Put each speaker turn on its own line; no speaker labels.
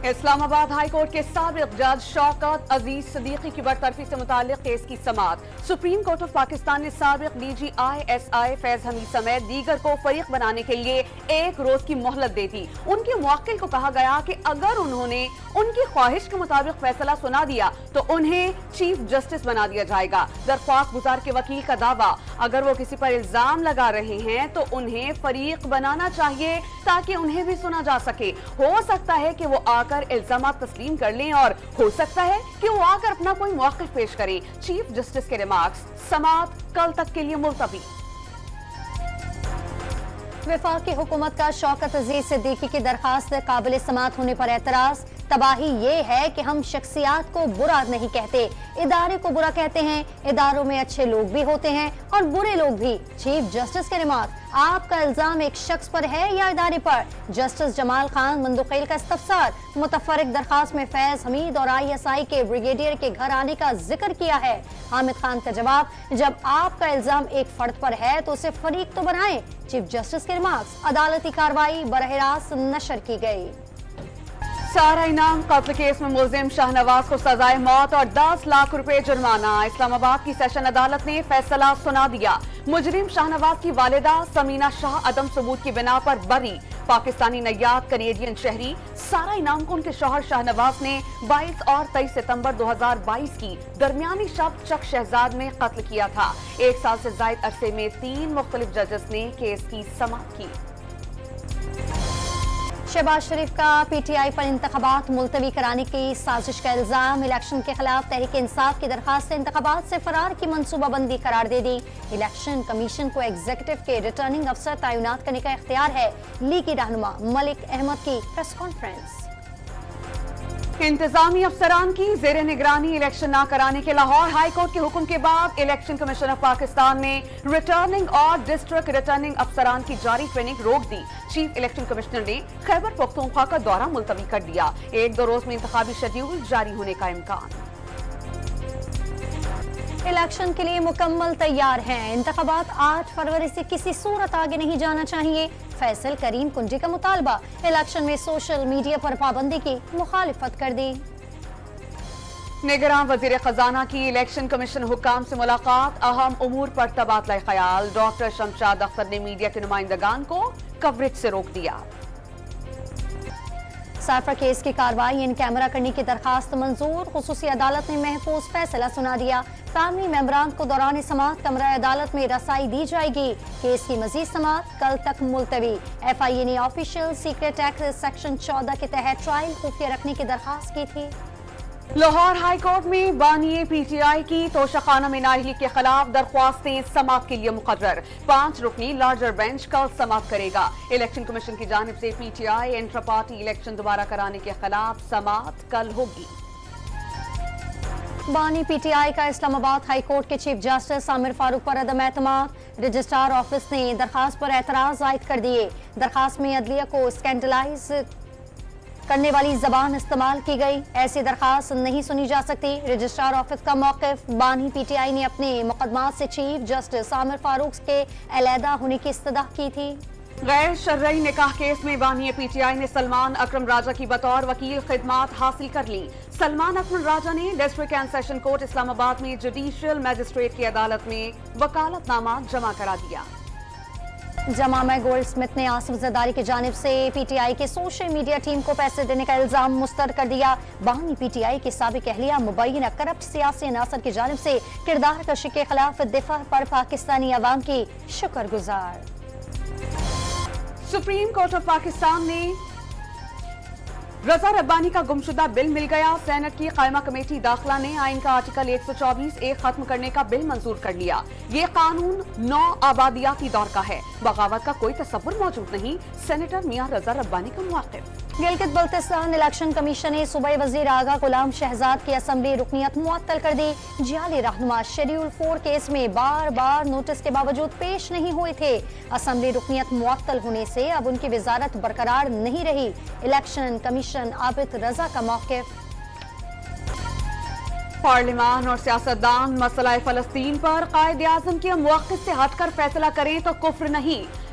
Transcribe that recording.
اسلام آباد high court کے سابق جج شوکت عزیز صدیقی کی برطرفی سے متعلق کیس کی سماعت۔ سپریم کورٹ آف پاکستان نے سابق ڈی جی ISI فیض حمید سمیت دیگر کو فریق بنانے کے لیے 1 روز کی مہلت دے دی۔ ان کے موکل کو کہا گیا کہ اگر انہوں نے ان کی خواہش کے مطابق فیصلہ سنا دیا تو انہیں چیف جسٹس بنا دیا جائے گا۔ درخواست گزار کے وکیل کا دعویٰ، اگر وہ کسی پر الزام لگا رہے ہیں تو انہیں فریق بنانا چاہیے تاکہ انہیں بھی سنا جا سکے۔ ہو سکتا ہے کہ وہ آ کر الزامات تسلیم کر لیں اور ہو سکتا ہے کہ وہ آ کر اپنا کوئی موقف پیش کریں۔ چیف جسٹس کے ریمارکس، سماعت کل تک کے لیے ملتوی۔
وفاقی حکومت کا شوکت عزیز صدیقی کی درخواست قابل سماعت ہونے پر اعتراض۔ تباہی یہ ہے کہ ہم شخصیات کو برا نہیں کہتے، ادارے کو برا کہتے ہیں۔ اداروں میں اچھے لوگ بھی ہوتے ہیں اور برے لوگ بھی۔ چیف جسٹس کے ریمارک، آپ کا الزام ایک شخص پر ہے یا ادارے پر؟ جسٹس جمال خان مندوخیل کا استفسار۔ متفرق درخواست میں فیض حمید اور ISI کے بریگیڈیئر کے گھر آنے کا ذکر کیا ہے۔ حامد خان کا جواب، جب آپ کا الزام ایک فرد پر ہے تو اسے فریق تو بنائیں۔ چیف جسٹس کے ریمارکس، عدالتی کارروائی براہ راست نشر کی گئی۔
سارا انعام قتل کیس میں ملزم شاہنواز کو سزائے موت اور 10 لاکھ روپے جرمانہ۔ اسلام آباد کی سیشن عدالت نے فیصلہ سنا دیا۔ مجرم شاہنواز کی والدہ سمینہ شاہ عدم ثبوت کی بنا پر بری۔ پاکستانی نیاد کنیڈین شہری سارا انعام کو ان کے شوہر شاہنواز نے 22 اور 23 ستمبر 2022 کی درمیانی شب چک شہزاد میں قتل کیا تھا۔ 1 سال سے زائد عرصے میں 3 مختلف ججز نے کیس کی سماعت کی۔
شہباز شریف کا PTI پر انتخابات ملتوی کرانے کی سازش کا الزام۔ الیکشن کے خلاف تحریک انصاف کی درخواست سے انتخابات سے فرار کی منصوبہ بندی قرار دے دی۔ الیکشن کمیشن کو ایگزیکٹو کے ریٹرننگ افسر تعینات کرنے کا اختیار ہے۔ لیگی رہنما ملک احمد کی پریس کانفرنس۔
انتظامی افسران کی زیر نگرانی الیکشن نہ کرانے کے لاہور ہائی کورٹ کے حکم کے بعد الیکشن کمیشن آف پاکستان نے ریٹرننگ اور ڈسٹرکٹ ریٹرننگ افسران کی جاری ٹریننگ روک دی۔ چیف الیکشن کمشنر نے خیبر پختونخوا کا دورہ ملتوی کر دیا۔ 1-2 روز میں انتخابی شیڈیول جاری ہونے کا امکان۔
الیکشن کے لیے مکمل تیار ہیں۔ انتخابات 8 فروری سے کسی صورت آگے نہیں جانا چاہیے۔ فیصل کریم کنجی کا مطالبہ۔ الیکشن میں سوشل میڈیا پر پابندی کی مخالفت کر دی۔
نگراں وزیر خزانہ کی الیکشن کمیشن حکام سے ملاقات، اہم امور پر تبادلہ خیال۔ ڈاکٹر شمشاد اختر نے میڈیا کے نمائندگان کو کوریج سے روک دیا۔
سائفر کیس کی کارروائی ان کیمرہ کرنے کی درخواست منظور۔ خصوصی عدالت نے محفوظ فیصلہ سنا دیا۔ فیملی ممبران کو دوران سماعت کمرہ عدالت میں رسائی دی جائے گی۔ کیس کی مزید سماعت کل تک ملتوی۔ FIA نے آفیشل سیکریٹ ایکٹ سیکشن 14 کے تحت ٹرائل خفیہ رکھنے کی درخواست کی تھی۔
لاہور ہائی کورٹ میں بانی PTI کی توشخانہ میں نااہلی کے خلاف درخواستیں سماعت کے لیے مقرر۔ 5 رکنی لارجر بینچ کل سماعت کرے گا۔ الیکشن کمیشن کی جانب سے PTI انٹرا پارٹی الیکشن دوبارہ کرانے کے خلاف سماعت کل ہوگی۔
بانی PTI کا اسلام آباد ہائی کورٹ کے چیف جسٹس عامر فاروق پر عدم اعتماد۔ رجسٹرار آفس نے درخواست پر اعتراض عائد کر دیے۔ درخواست میں عدلیہ کو اسکینڈلائز کرنے والی زبان استعمال کی گئی۔ ایسی درخواست نہیں سنی جا سکتی۔ رجسٹرار آفس کا موقف، بانی PTI نے اپنے مقدمات سے چیف جسٹس عامر فاروق کے علیحدہ ہونے کی استدعا کی تھی۔
غیر شرعی نکاح کیس میں بانی PTI نے سلمان اکرم راجہ کی بطور وکیل خدمات حاصل کر لی۔ سلمان اکرم راجہ نے ڈسٹرکٹ اینڈ سیشن کورٹ اسلام آباد میں جوڈیشل میجسٹریٹ کی عدالت میں وکالت نامہ جمع کرا دیا۔
جمامہ گولڈ سمتھ نے آصف زرداری کی جانب سے PTI کے سوشل میڈیا ٹیم کو پیسے دینے کا الزام مسترد کر دیا۔ بانی PTI کے سابق اہلیہ مبینہ کرپٹ سیاسی عناصر کی جانب سے کردار کشی کے خلاف دفاع پر پاکستانی عوام کی شکر گزار۔
سپریم کورٹ آف پاکستان نے رضا ربانی کا گمشدہ بل مل گیا۔ سینٹ کی قائمہ کمیٹی داخلہ نے آئین کا آرٹیکل 124(1) ختم کرنے کا بل منظور کر لیا۔ یہ قانون 9 آبادیاتی دور کا ہے۔ بغاوت کا کوئی تصور موجود نہیں، سینیٹر میاں رضا ربانی کا موقف۔
گلگت بلتستان الیکشن کمیشن نے صوبائی وزیر آغا غلام شہزاد کی اسمبلی رکنیت معطل کر دی۔ جعلی رہنما شیڈیول 4 کیس میں بار بار نوٹس کے باوجود پیش نہیں ہوئے تھے۔ اسمبلی رکنیت معطل ہونے سے اب ان کی وزارت برقرار نہیں رہی۔ الیکشن کمیشن عابد رضا کا موقف۔
پارلیمان اور سیاستدان مسئلہ فلسطین پر قائد اعظم کے موقف سے ہٹ کر فیصلہ کریں تو کفر نہیں۔